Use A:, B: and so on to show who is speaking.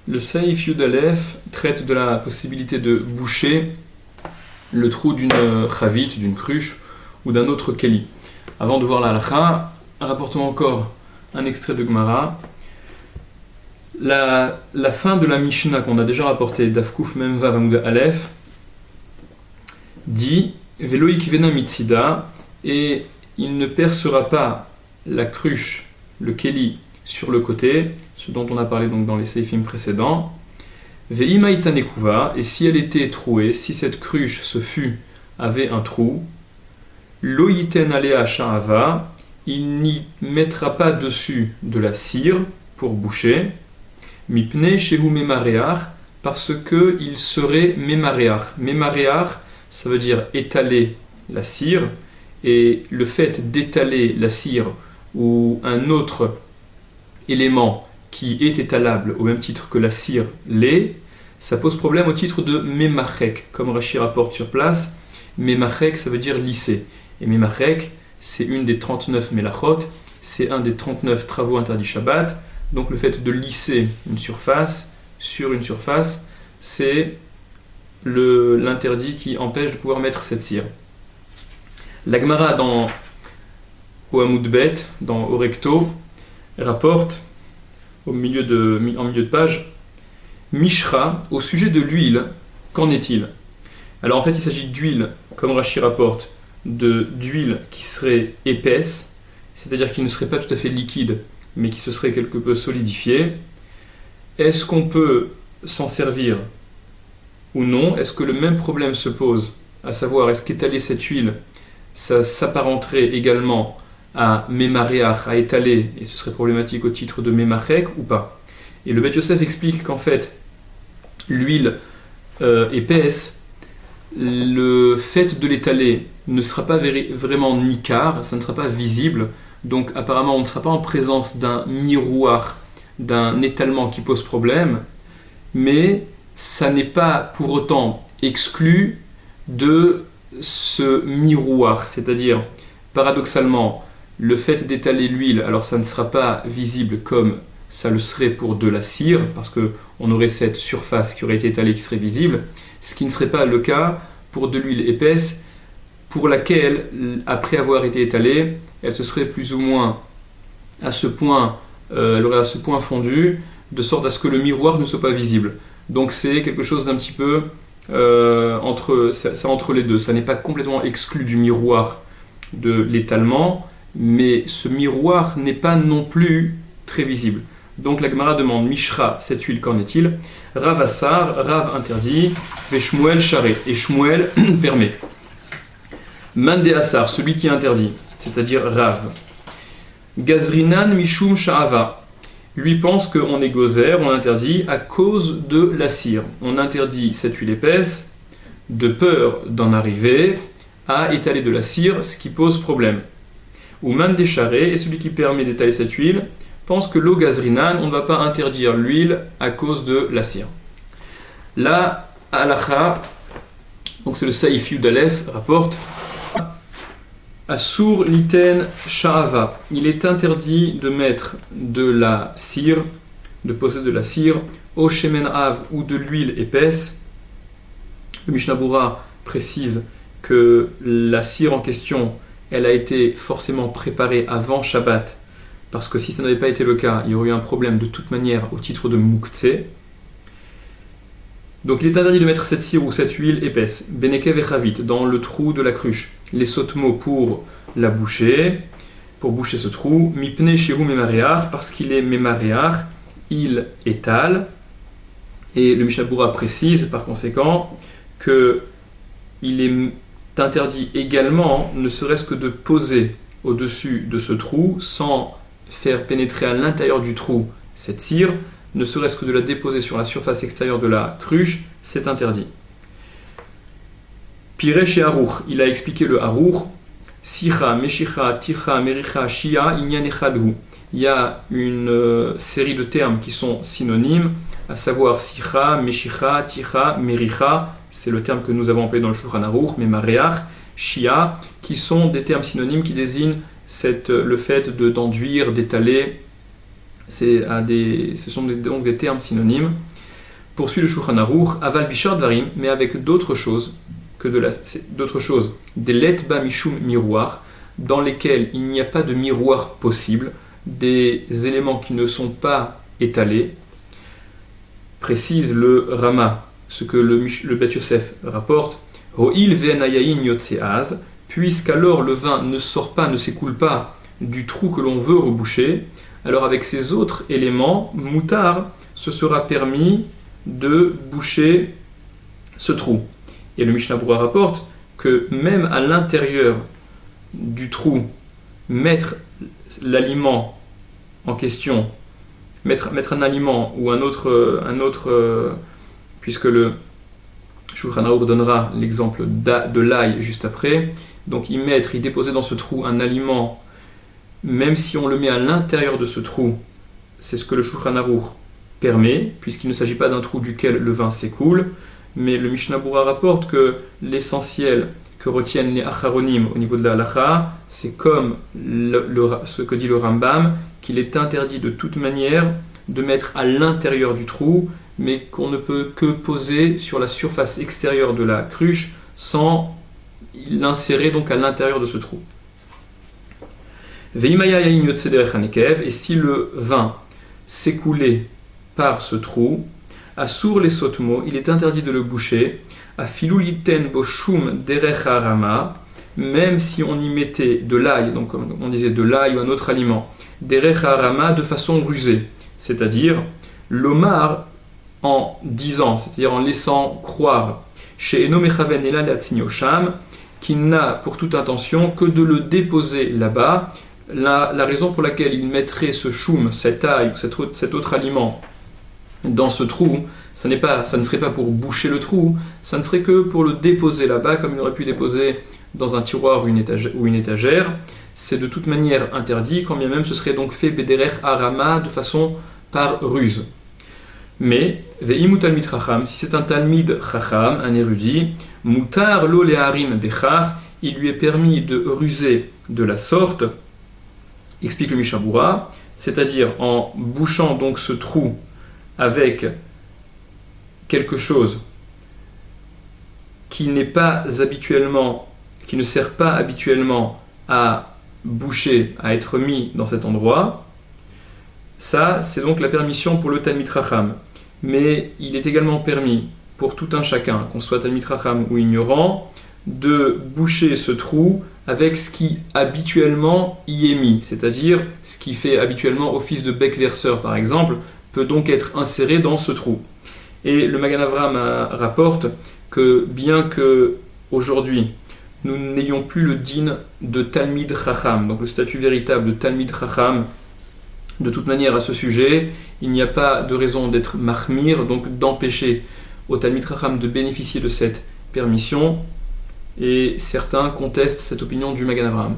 A: Le Saïf Yud Aleph traite de la possibilité de boucher le trou d'une chavit, d'une cruche ou d'un autre keli. Avant de voir la halakha, rapportons encore un extrait de Gemara. La fin de la Mishnah qu'on a déjà rapportée, Dafkuf Memvav Amud Aleph, dit Veloïk Vena Mitzida, et il ne percera pas la cruche, le keli, sur le côté, ce dont on a parlé donc dans les seifim précédents. Ve'ima itanekuva, et si elle était trouée, si cette cruche, ce fût, avait un trou, lo yiten alea sha'ava, il n'y mettra pas dessus de la cire pour boucher, mipne shehu memareach, parce que il serait memareach. Memareach, ça veut dire étaler la cire, et le fait d'étaler la cire ou un autre élément qui est étalable au même titre que la cire l'est, ça pose problème au titre de memachek, comme Rashi rapporte sur place. Memachek, ça veut dire lisser. Et memachek, c'est une des 39 melachot, c'est un des 39 travaux interdits Shabbat. Donc le fait de lisser une surface sur une surface, c'est l'interdit qui empêche de pouvoir mettre cette cire. La Gemara dans Amud Bet, dans Orecto, rapporte en milieu de page Mishra, au sujet de l'huile, qu'en est-il? Alors en fait il s'agit d'huile, comme Rashi rapporte, d'huile qui serait épaisse, c'est-à-dire qui ne serait pas tout à fait liquide, mais qui se serait quelque peu solidifiée. Est-ce qu'on peut s'en servir ou non? Est-ce que le même problème se pose, à savoir est-ce qu'étaler cette huile, ça s'apparenterait également à Memareach, à étaler, et ce serait problématique au titre de Memachek ou pas? Et le Beth Yosef explique qu'en fait, l'huile épaisse, le fait de l'étaler ne sera pas vraiment nicar, ça ne sera pas visible, donc apparemment on ne sera pas en présence d'un miroir, d'un étalement qui pose problème, mais ça n'est pas pour autant exclu de ce miroir, c'est-à-dire paradoxalement, le fait d'étaler l'huile, alors ça ne sera pas visible comme ça le serait pour de la cire, parce qu'on aurait cette surface qui aurait été étalée qui serait visible, ce qui ne serait pas le cas pour de l'huile épaisse, pour laquelle, après avoir été étalée, elle se serait plus ou moins à ce point, elle aurait à ce point fondu, de sorte à ce que le miroir ne soit pas visible. Donc c'est quelque chose d'un petit peu entre les deux. Ça n'est pas complètement exclu du miroir de l'étalement, mais ce miroir n'est pas non plus très visible. Donc la Gemara demande Mishra, cette huile, qu'en est-il? Rav Assar, Rav interdit, Veshmuel charé, et Shmuel permet. Mande Assar, celui qui interdit, c'est-à-dire Rav. Gazrinan Mishum Sha'ava, lui pense qu'on est gozer, on interdit à cause de la cire. On interdit cette huile épaisse de peur d'en arriver à étaler de la cire, ce qui pose problème. Ou Mande charé, et celui qui permet d'étaler cette huile, pense que l'eau gazrinan, on ne va pas interdire l'huile à cause de la cire. La halakha, donc c'est le Saïf Yud Aleph, rapporte Asur liten sha'ava. Il est interdit de mettre de la cire, de posséder de la cire, au shemen av ou de l'huile épaisse. Le Mishnah Berurah précise que la cire en question, elle a été forcément préparée avant Shabbat, parce que si ça n'avait pas été le cas, il y aurait eu un problème de toute manière au titre de Moukhtse. Donc il est interdit de mettre cette cire ou cette huile épaisse, Benekev et Chavit, dans le trou de la cruche. Les sotmo pour la boucher, pour boucher ce trou, Mipne shehu memareach, parce qu'il est memareach, il étale. Et le Mishnah Berurah précise par conséquent qu'il est interdit également, ne serait-ce que de poser au-dessus de ce trou sans faire pénétrer à l'intérieur du trou cette cire, ne serait-ce que de la déposer sur la surface extérieure de la cruche, c'est interdit. Piresh et Harour, il a expliqué le Harour, Sicha, Meshicha, Ticha, Mericha, Shia, Inyan Echadhu. Il y a une série de termes qui sont synonymes, à savoir Sicha, Meshicha, Ticha, Mericha, c'est le terme que nous avons employé dans le Shulchan Aruch, Memareach, Shia, qui sont des termes synonymes qui désignent le fait d'enduire, d'étaler. Ce sont donc des termes synonymes. Poursuit le Shulchan Aruch, aval bishar dvarim, mais avec d'autres choses des let ba mishum miroir, dans lesquels il n'y a pas de miroir possible, des éléments qui ne sont pas étalés. Précise le Rama, ce que le Bet Yosef rapporte, Ho'il ve'anayayin yotseaz, puisqu'alors le vin ne sort pas, ne s'écoule pas du trou que l'on veut reboucher, alors avec ces autres éléments, moutar, ce sera permis de boucher ce trou. Et le Mishnah Berurah rapporte que même à l'intérieur du trou, mettre l'aliment en question, mettre un aliment ou un autre puisque le Shulchan Aruch donnera l'exemple de l'ail juste après, donc y déposer dans ce trou un aliment, même si on le met à l'intérieur de ce trou, c'est ce que le Shulchan Aruch permet, puisqu'il ne s'agit pas d'un trou duquel le vin s'écoule, mais le Mishnah Berurah rapporte que l'essentiel que retiennent les acharonim au niveau de la halacha, c'est comme ce que dit le Rambam, qu'il est interdit de toute manière de mettre à l'intérieur du trou, mais qu'on ne peut que poser sur la surface extérieure de la cruche sans l'insérer donc à l'intérieur de ce trou. Et si le vin s'écoulait par ce trou, Assour les sotmo, il est interdit de le boucher, à filuliten boshum derech harama, même si on y mettait de l'ail, donc comme on disait de l'ail ou un autre aliment, derech harama de façon rusée, c'est-à-dire l'omar en disant, c'est-à-dire en laissant croire, chez Enomechaven Ela Latsinyosham, qui n'a pour toute intention que de le déposer là-bas. La raison pour laquelle il mettrait ce choum, cet ail ou cet autre aliment dans ce trou, ça ne serait pas pour boucher le trou, ça ne serait que pour le déposer là-bas, comme il aurait pu déposer dans un tiroir ou une étagère. C'est de toute manière interdit, quand bien même ce serait donc fait bederech harama, de façon par ruse. Mais, ve'imu talmid chacham, si c'est un talmid chacham, un érudit, mutar lo leharim bechar, il lui est permis de ruser de la sorte, explique le Mishnah Berurah, c'est-à-dire en bouchant donc ce trou avec quelque chose qui ne sert pas habituellement à boucher, à être mis dans cet endroit. Ça, c'est donc la permission pour le Talmid Chacham. Mais il est également permis pour tout un chacun, qu'on soit Talmid Chacham ou ignorant, de boucher ce trou avec ce qui habituellement y est mis, c'est-à-dire ce qui fait habituellement office de bec verseur par exemple, peut donc être inséré dans ce trou. Et le Magan Avraham rapporte que bien que aujourd'hui nous n'ayons plus le din de Talmid Chacham, donc le statut véritable de Talmid Chacham, de toute manière à ce sujet, il n'y a pas de raison d'être mahmir, donc d'empêcher au Talmid Chacham de bénéficier de cette permission, et certains contestent cette opinion du Magan Avraham.